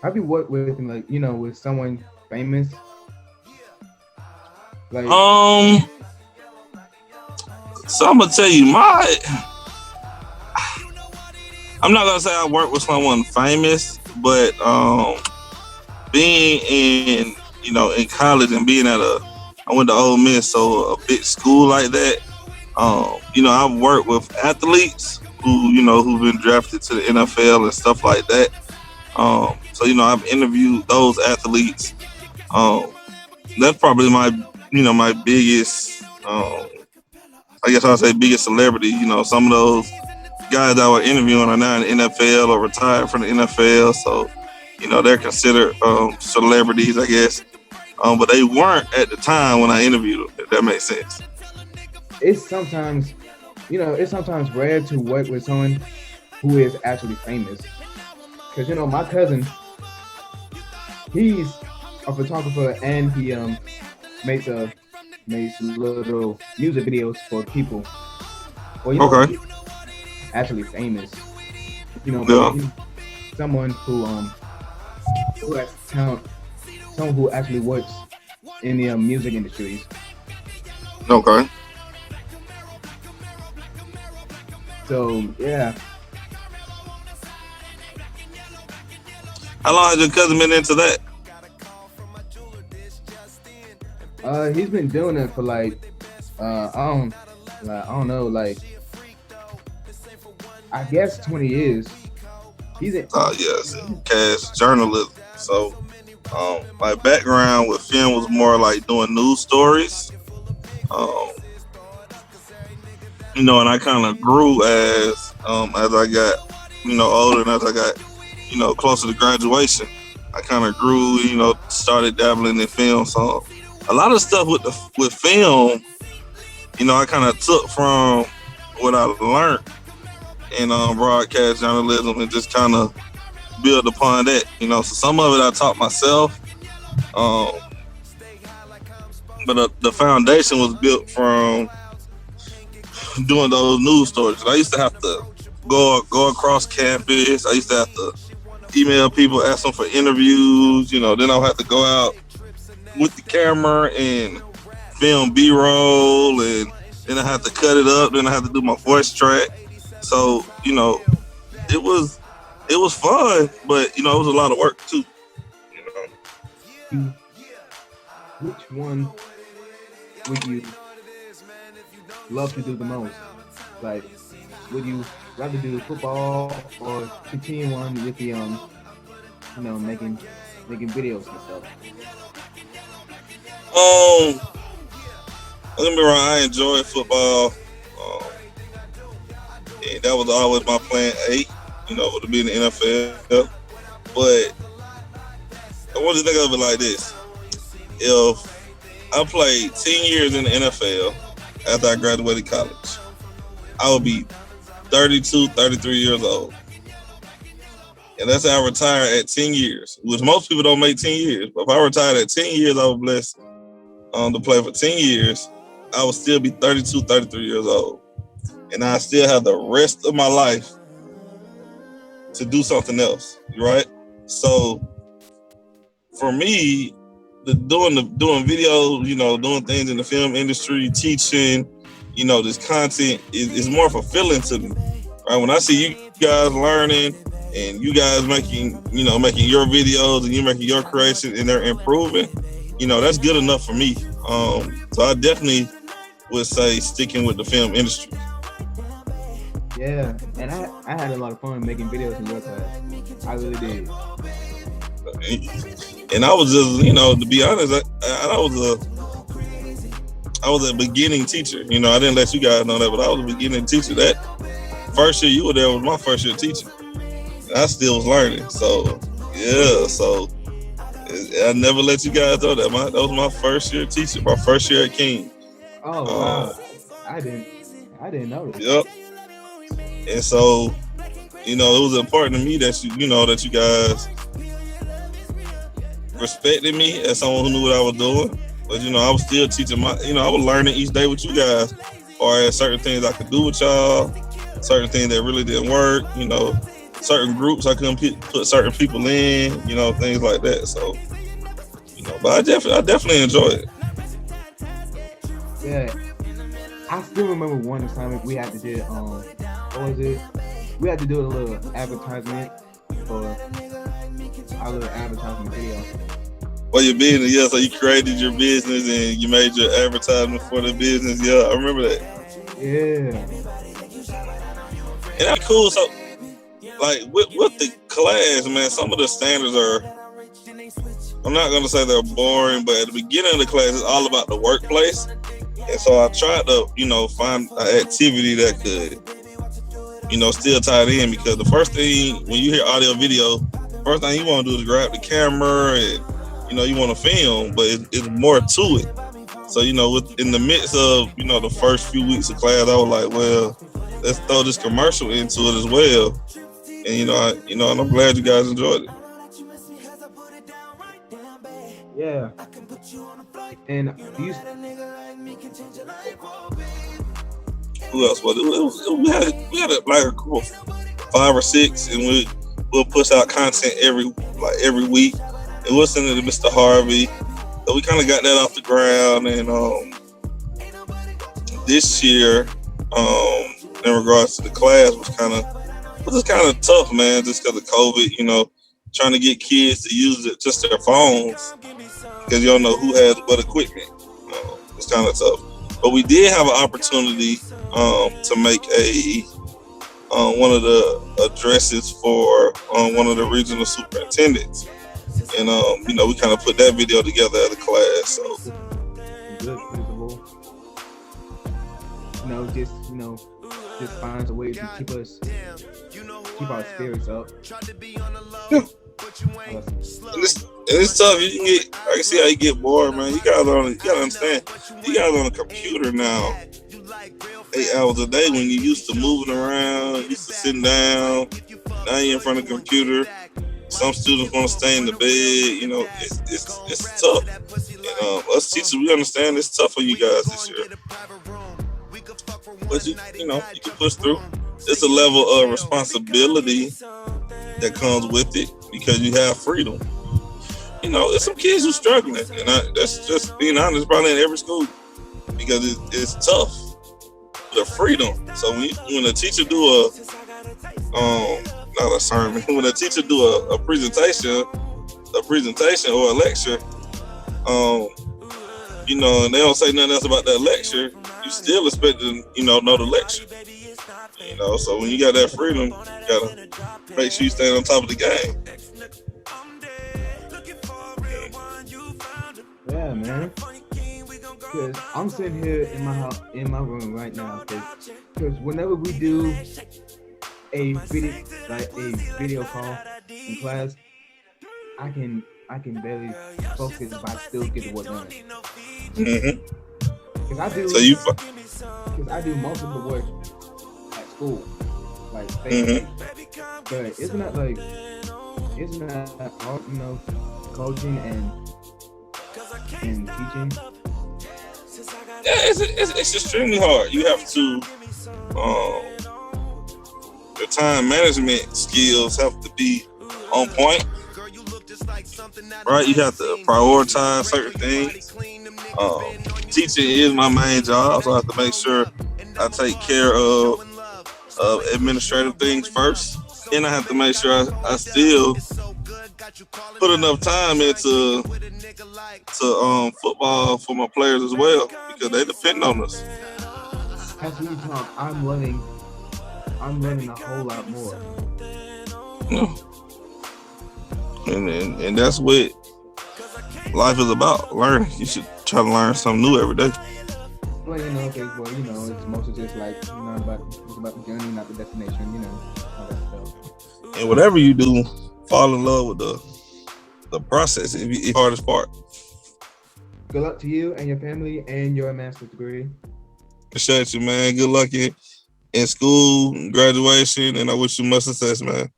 Have you worked with like with someone famous? Like, Um, so I'm gonna tell you I'm not gonna say I work with someone famous, but being in in college and being I went to Ole Miss, so a big school like that. I've worked with athletes who've been drafted to the NFL and stuff like that. So I've interviewed those athletes. Um, that's probably my biggest. I guess I'll say biggest celebrity. Some of those guys that were interviewing are now in the NFL or retired from the NFL, so they're considered celebrities, I guess. But they weren't at the time when I interviewed them. If that makes sense. it's sometimes, it's sometimes rare to work with someone who is actually famous. Because my cousin, he's a photographer and he makes little music videos for people. Well, Okay. he's actually famous. But Yeah. he's someone who has talent, someone who actually works in the music industries. Okay. So yeah, How long has your cousin been into that? he's been doing it for like I don't know, like I guess 20 years. He's in, Yes, cash journalism. So, my background with film was more like doing news stories. Um, and I kind of grew as I got older and as I got closer to graduation. I kind of grew, started dabbling in film. So, a lot of stuff with film, I kind of took from what I learned in broadcast journalism and just kind of build upon that. So some of it I taught myself, um, but the foundation was built from doing those news stories. I used to have to go across campus. I used to have to email people, ask them for interviews. Then I'll have to go out with the camera and film B-roll, and then I have to cut it up. Then I have to do my voice track. So it was it was fun, but it was a lot of work too. You know. you, which one would you love to do the most? Like, would you rather do football or continue on with the making videos and stuff? Um, don't get me wrong, I enjoy football. And that was always my plan A. To be in the NFL. But I want you to think of it like this: if I played 10 years in the NFL after I graduated college, I would be 32, 33 years old. And that's how I retire at 10 years, which most people don't make 10 years. But if I retired at 10 years, I was blessed to play for 10 years. I would still be 32, 33 years old. And I still have the rest of my life to do something else, right? So for me, doing videos, doing things in the film industry, teaching, this content is more fulfilling to me. Right? When I see you guys learning and you guys making your videos and you making your creation and they're improving, that's good enough for me. So I definitely would say sticking with the film industry. Yeah, and I had a lot of fun making videos in your class. I really did. And I was just, to be honest, I was a beginning teacher. I didn't let you guys know that, but I was a beginning teacher. That first year you were there was my first year teaching. I still was learning. So yeah, so I never let you guys know that. That was my first year teaching, my first year at King. Oh Um, wow, I didn't I didn't know this. yep. And so, it was important to me that that you guys respected me as someone who knew what I was doing. But I was still teaching I was learning each day with you guys, as far as certain things I could do with y'all, certain things that really didn't work. certain groups I couldn't put certain people in, things like that. So, but I definitely enjoy it. Yeah, I still remember one assignment we had to do. What was it? We had to do a little advertisement for our little advertisement video. Well, your business, yeah. So you created your business and you made your advertisement for the business. Yeah, I remember that. Yeah. And that's cool. So, like with the class, man, some of the standards are. I'm not gonna say they're boring, but at the beginning of the class, it's all about the workplace. And so I tried to, find an activity that could, still tie it in, because the first thing when you hear audio video, first thing you want to do is grab the camera and, you want to film, but it's more to it. So, in the midst of, the first few weeks of class, I was like, well, let's throw this commercial into it as well. And, and I'm glad you guys enjoyed it. Yeah. And you. Who else was it? We had like a group of 5 or 6, and we'll push out content every week. And we'll send it to Mr. Harvey. So we kind of got that off the ground. And this year, in regards to the class, was kind of tough, man, just because of COVID. Trying to get kids to use just their phones, because you don't know who has what equipment. It's kind of tough. But we did have an opportunity to make one of the addresses for one of the regional superintendents. And, we kind of put that video together as a class. So. Good principle. Just finds a way to keep our spirits up. Yeah. And it's tough. I can see how you get bored, man. You gotta understand. You guys on a computer now, 8 hours a day, when you used to moving around, used to sitting down. Now you're in front of the computer. Some students want to stay in the bed. It's tough. And us teachers, we understand it's tough for you guys this year. But you can push through. It's a level of responsibility that comes with it, because you have freedom. There's some kids who struggling, and that's just being honest, probably in every school, because it's tough. The freedom. So when a teacher do not a sermon, when a teacher do a presentation or a lecture, and they don't say nothing else about that lecture, you still expect to, know the lecture. So when you got that freedom, you gotta make sure you stay on top of the game. Yeah, man. Because I'm sitting here in my house, in my room right now. Because whenever we do a video call in class, I can barely focus, but I still get the work done. Mm-hmm. Because I do most of the work at school, like but isn't that hard, coaching and teaching? Yeah, it's extremely hard. You have to the time management skills have to be on point, right? You have to prioritize certain things. Teaching is my main job, so I have to make sure I take care of administrative things first, and I have to make sure I still put enough time into football for my players as well, because they depend on us. As we talk, I'm learning a whole lot more. Yeah. And that's what life is about, learning. You should try to learn something new every day. Well, it's mostly just like, it's about the journey, not the destination, all that stuff. And whatever you do, fall in love with the process. It's the hardest part. Good luck to you and your family and your master's degree. Appreciate you, man. Good luck in school, graduation, and I wish you much success, man.